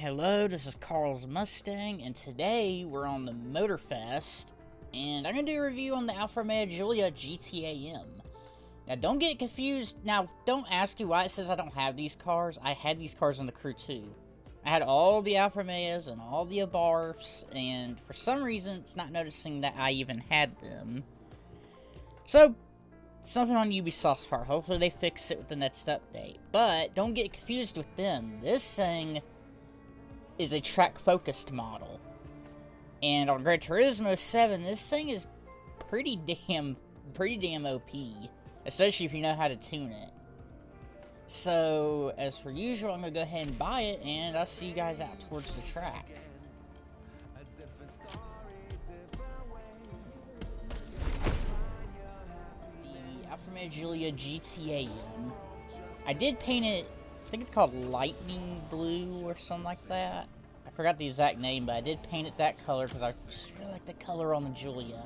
Hello, this is Carl's Mustang, and today we're on the Motorfest, and I'm going to do a review on the Alfa Romeo Giulia GTAm. Now, don't get confused. Now, don't ask me why it says I don't have these cars. I had these cars on the crew, too. I had all the Alfa Romeos and all the Abarths, and for some reason, it's not noticing that I even had them. So, something on Ubisoft's part. Hopefully they fix it with the next update. But, don't get confused with them. This thing is a track-focused model. And on Gran Turismo 7, this thing is pretty damn OP. Especially if you know how to tune it. So, as per usual, I'm going to go ahead and buy it, and I'll see you guys out towards the track. The Alfa Romeo Giulia GTAm. I did paint it, I think it's called lightning blue or something like that. I forgot the exact name, but I did paint it that color because I just really like the color on the Giulia.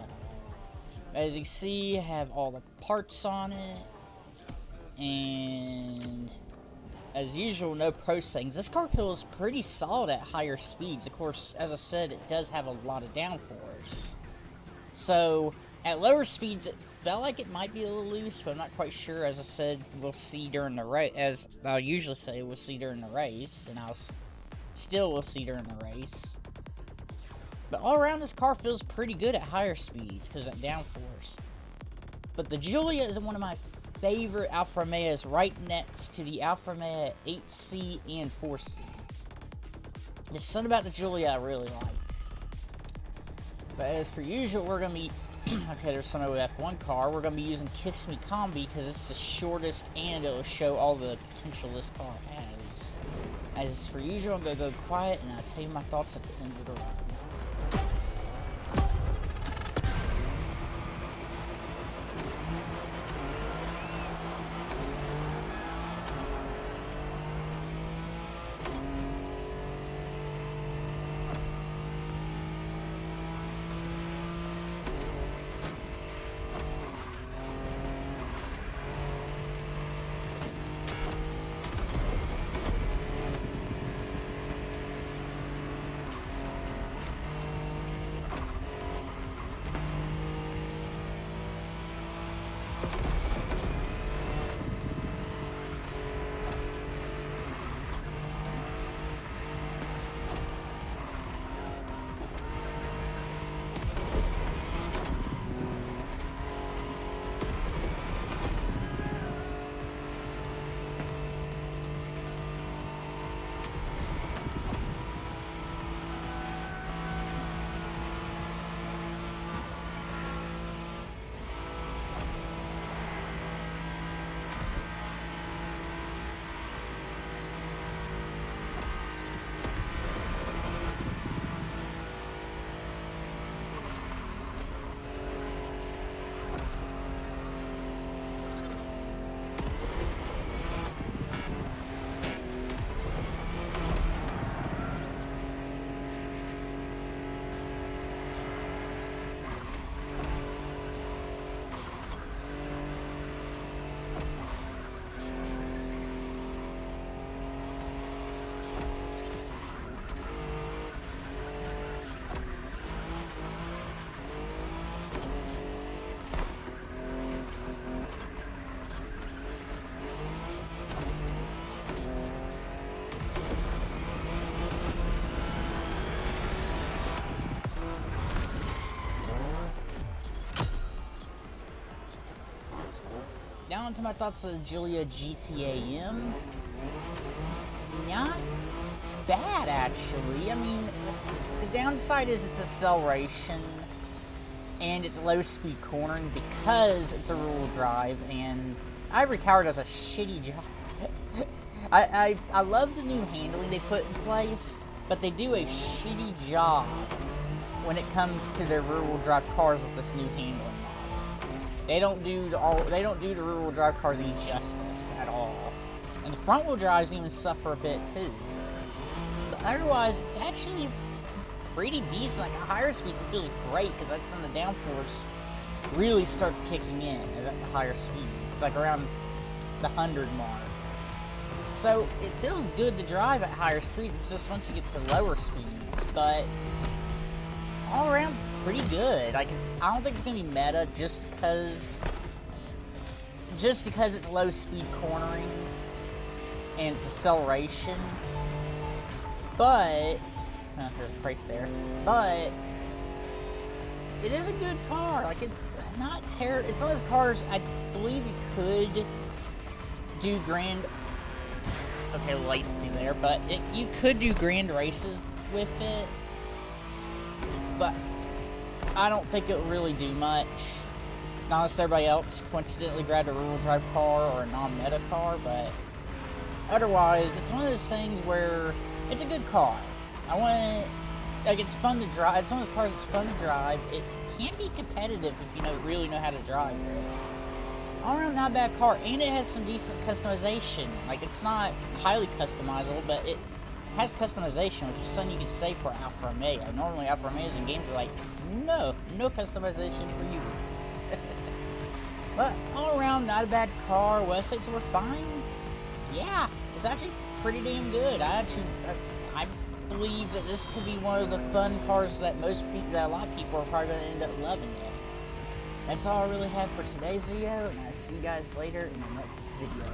As you can see, I have all the parts on it. And as usual, no pro settings. This car feels pretty solid at higher speeds. Of course, as I said, it does have a lot of downforce. So, at lower speeds, it felt like it might be a little loose, but I'm not quite sure. As I said, we'll see during the race. As I usually say, we'll see during the race. And we'll see during the race. But all around, this car feels pretty good at higher speeds because of that downforce. But the Giulia is one of my favorite Alfa Romeos, right next to the Alfa Romeo 8C and 4C. There's something about the Giulia I really like. But as per usual, we're going to be... okay, there's some F1 car. We're going to be using Kiss Me Combi because it's the shortest and it'll show all the potential this car has. As per usual, I'm going to go quiet and I'll tell you my thoughts at the end of the ride. Now onto my thoughts of the Giulia GTAm. Not bad, actually. I mean, the downside is its acceleration and its low-speed cornering because it's a rear-wheel drive, and Ivory Tower does a shitty job. I love the new handling they put in place, but they do a shitty job when it comes to their rear-wheel drive cars with this new handling. They don't do the rear-wheel drive cars any justice at all. And the front-wheel drives even suffer a bit too. But otherwise, it's actually pretty decent. Like at higher speeds, it feels great because that's when the downforce really starts kicking in, is at the higher speed. It's like around the 100 mark. So it feels good to drive at higher speeds. It's just once you get to lower speeds, but all around pretty good. I don't think it's gonna be meta just because it's low speed cornering and it's acceleration. But there's a crate there. But it is a good car. Like, it's not terrible. It's one of those cars I believe you could do grand. Okay, latency there, but you could do grand races with it. But I don't think it would really do much. Not unless everybody else coincidentally grabbed a rear-wheel drive car or a non-meta car, but otherwise, it's one of those things where it's a good car. It's fun to drive. It's one of those cars that's fun to drive. It can be competitive if you really know how to drive it. All around, not a bad car, and it has some decent customization. Like, it's not highly customizable, but it has customization, which is something you can say for Alfa Romeo. Normally, Alfa Romeos in games are like, no customization for you. But all around, not a bad car. Websites were fine. Yeah, it's actually pretty damn good. I believe that this could be one of the fun cars that a lot of people are probably going to end up loving it. That's all I really have for today's video, and I'll see you guys later in the next video.